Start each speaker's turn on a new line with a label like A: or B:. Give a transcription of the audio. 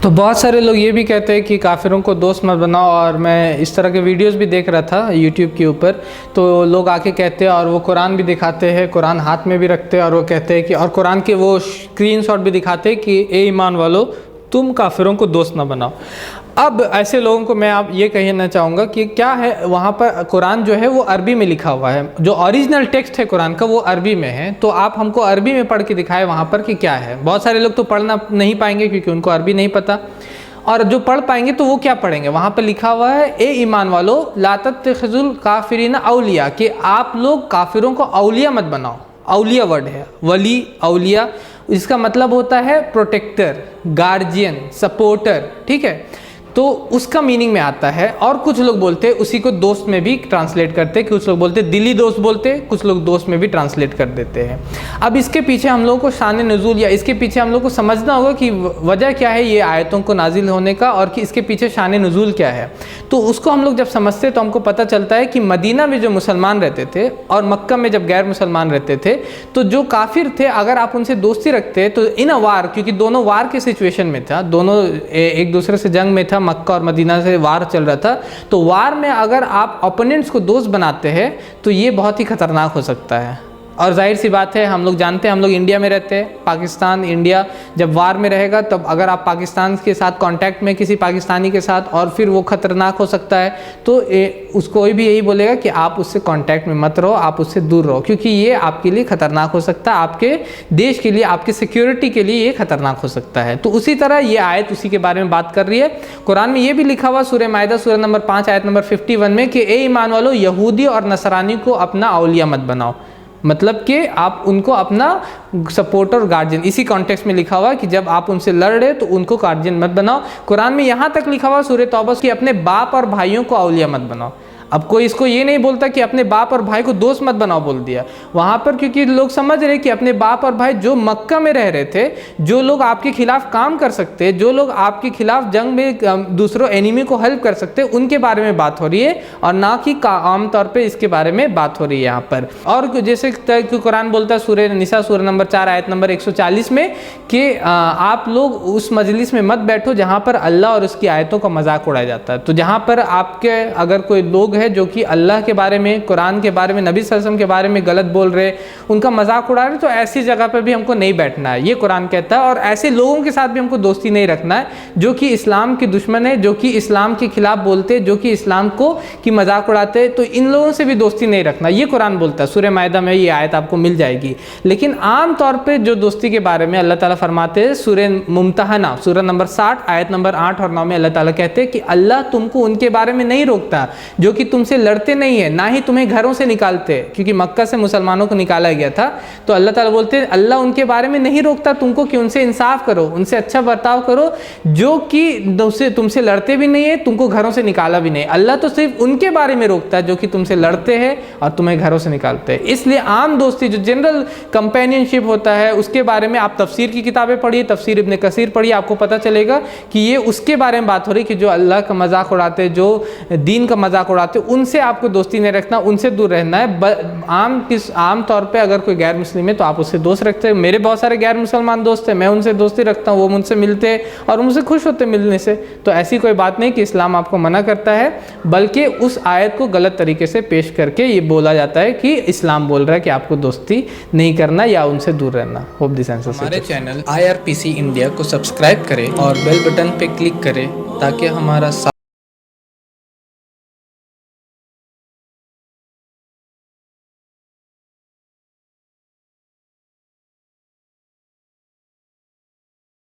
A: तो बहुत सारे लोग ये भी कहते हैं कि काफिरों को दोस्त मत बनाओ, और मैं इस तरह के वीडियोस भी देख रहा था यूट्यूब के ऊपर। तो लोग आके कहते हैं और वो कुरान भी दिखाते हैं, कुरान हाथ में भी रखते हैं और वो कहते हैं कि, और कुरान के वो स्क्रीनशॉट भी दिखाते हैं कि ए ईमान वालों तुम काफिरों को दोस्त ना बनाओ। अब ऐसे लोगों को मैं आप ये कहना चाहूँगा कि क्या है, वहाँ पर कुरान जो है वो अरबी में लिखा हुआ है, जो ओरिजिनल टेक्स्ट है कुरान का वो अरबी में है। तो आप हमको अरबी में पढ़ के दिखाए वहाँ पर कि क्या है। बहुत सारे लोग तो पढ़ना नहीं पाएंगे क्योंकि उनको अरबी नहीं पता, और जो पढ़ पाएंगे तो वो क्या पढ़ेंगे। वहाँ पर लिखा हुआ है ए ईमान वालों ला तत्तखिजुल काफिरीन औलिया, कि आप लोग काफिरों को औलिया मत बनाओ। औलिया वर्ड है, वली औलिया, इसका मतलब होता है प्रोटेक्टर, गार्जियन, सपोर्टर, ठीक है। तो उसका मीनिंग में आता है। और कुछ लोग बोलते हैं उसी को दोस्त में भी ट्रांसलेट करते हैं, कुछ लोग बोलते हैं दिली दोस्त बोलते हैं, कुछ लोग दोस्त में भी ट्रांसलेट कर देते हैं। अब इसके पीछे हम लोगों को शान नुज़ूल या इसके पीछे हम लोग को समझना होगा कि वजह क्या है ये आयतों को नाजिल होने का, और कि इसके पीछे शान नुज़ूल क्या है। तो उसको हम लोग जब समझते हैं तो हमको पता चलता है कि मदीना में जो मुसलमान रहते थे और मक्का में जब गैर मुसलमान रहते थे, तो जो काफिर थे अगर आप उनसे दोस्ती रखते तो इन अ वार, क्योंकि दोनों वार के सिचुएशन में था, दोनों एक दूसरे से जंग में था, मक्का और मदीना से वार चल रहा था। तो वार में अगर आप ओपोनेंट्स को दोस्त बनाते हैं तो ये बहुत ही खतरनाक हो सकता है। और जाहिर सी बात है, हम लोग जानते हैं, हम लोग इंडिया में रहते हैं, पाकिस्तान इंडिया जब वार में रहेगा तब अगर आप पाकिस्तान के साथ कांटेक्ट में किसी पाकिस्तानी के साथ, और फिर वो खतरनाक हो सकता है, तो उसको कोई भी यही बोलेगा कि आप उससे कांटेक्ट में मत रहो, आप उससे दूर रहो, क्योंकि ये आपके लिए खतरनाक हो सकता है, आपके देश के लिए, आपके सिक्योरिटी के लिए ये खतरनाक हो सकता है। तो उसी तरह ये आयत उसी के बारे में बात कर रही है। कुरान में ये भी लिखा हुआ सूरह माइदा सूरह नंबर 5 आयत नंबर 51 में कि ए ईमान वालों यहूदी और नसरानी को अपना औलिया मत बनाओ, मतलब कि आप उनको अपना सपोर्टर और गार्जियन, इसी कॉन्टेक्स्ट में लिखा हुआ कि जब आप उनसे लड़ रहे तो उनको गार्जियन मत बनाओ। कुरान में यहाँ तक लिखा हुआ सूरह तौबा कि अपने बाप और भाइयों को औलिया मत बनाओ। अब कोई इसको ये नहीं बोलता कि अपने बाप और भाई को दोस्त मत बनाओ बोल दिया वहाँ पर, क्योंकि लोग समझ रहे कि अपने बाप और भाई जो मक्का में रह रहे थे, जो लोग आपके खिलाफ काम कर सकते, जो लोग आपके खिलाफ जंग में दूसरों एनिमी को हेल्प कर सकते, उनके बारे में बात हो रही है, और ना कि आम तौर पे इसके बारे में बात हो रही है यहाँ पर। और जैसे कुरान बोलता है सूरह निसा सूरह नंबर 4 आयत नंबर 140 में कि आप लोग उस मजलिस में मत बैठो जहाँ पर अल्लाह और उसकी आयतों का मजाक उड़ाया जाता है। तो जहाँ पर आपके अगर कोई लोग है जो कि अल्लाह के बारे में, कुरान के बारे में, नबी सल्लल्लाहु अलैहि वसल्लम के बारे में गलत बोल रहे, उनका मजाक उड़ा रहे, तो ऐसी जगह पर भी हमको नहीं बैठना है, ये कुरान कहता है। और ऐसे लोगों के साथ भी हमको दोस्ती नहीं रखना है जो कि इस्लाम के दुश्मन है, जो कि इस्लाम के खिलाफ बोलते, जो कि इस्लाम को की मजाक उड़ाते, तो इन लोगों से भी दोस्ती नहीं रखना, ये कुरान बोलता है। सूरह माइदा में ये आयत आपको मिल जाएगी। लेकिन आम तौर पर जो दोस्ती के बारे में अल्लाह ताला फरमाते हैं सूरह मुम्तहना सूरह नंबर 60 आयत नंबर 8 और 9 में अल्लाह ताला कहते हैं कि अल्लाह तुमको उनके बारे में नहीं रोकता जो कि तुमसे लड़ते नहीं है, ना ही तुम्हें घरों से निकालते, क्योंकि मक्का से मुसलमानों को निकाला गया था। तो अल्लाह ताला बोलते हैं अल्लाह उनके बारे में नहीं रोकता तुमको कि उनसे इंसाफ करो, उनसे अच्छा बर्ताव करो, जो कि तुमसे लड़ते भी नहीं है, तुमको घरों से निकाला भी नहीं। अल्लाह तो सिर्फ उनके बारे में रोकता है जो कि तुमसे लड़ते हैं और तुम्हें घरों से निकालते हैं। इसलिए आम दोस्ती जो जनरल कंपेनियनशिप होता है उसके बारे में आप तफसीर की किताबें पढ़िए, तफसीर इब्न कसीर पढ़िए, आपको पता चलेगा कि ये उसके बारे में बात हो रही कि जो अल्लाह का मजाक उड़ाते, जो दीन का मजाक उड़ाते, उनसे आपको दोस्ती नहीं रखना, उनसे दूर रहना है। आम तौर पे अगर कोई गैर मुस्लिम है तो आप उससे दोस्त रखते हैं। मेरे बहुत सारे गैर मुसलमान दोस्त हैं, मैं उनसे दोस्ती रखता हूँ, वो मुझसे मिलते हैं और मुझसे खुश होते मिलने से। तो ऐसी कोई बात नहीं कि इस्लाम आपको मना करता है, बल्कि उस आयत को गलत तरीके से पेश करके ये बोला जाता है कि इस्लाम बोल रहा है कि आपको दोस्ती नहीं करना या उनसे दूर रहना। Hope this answers.
B: हमारे चैनल IRPC इंडिया को सब्सक्राइब करें और बेल बटन पे क्लिक करें ताकि हमारा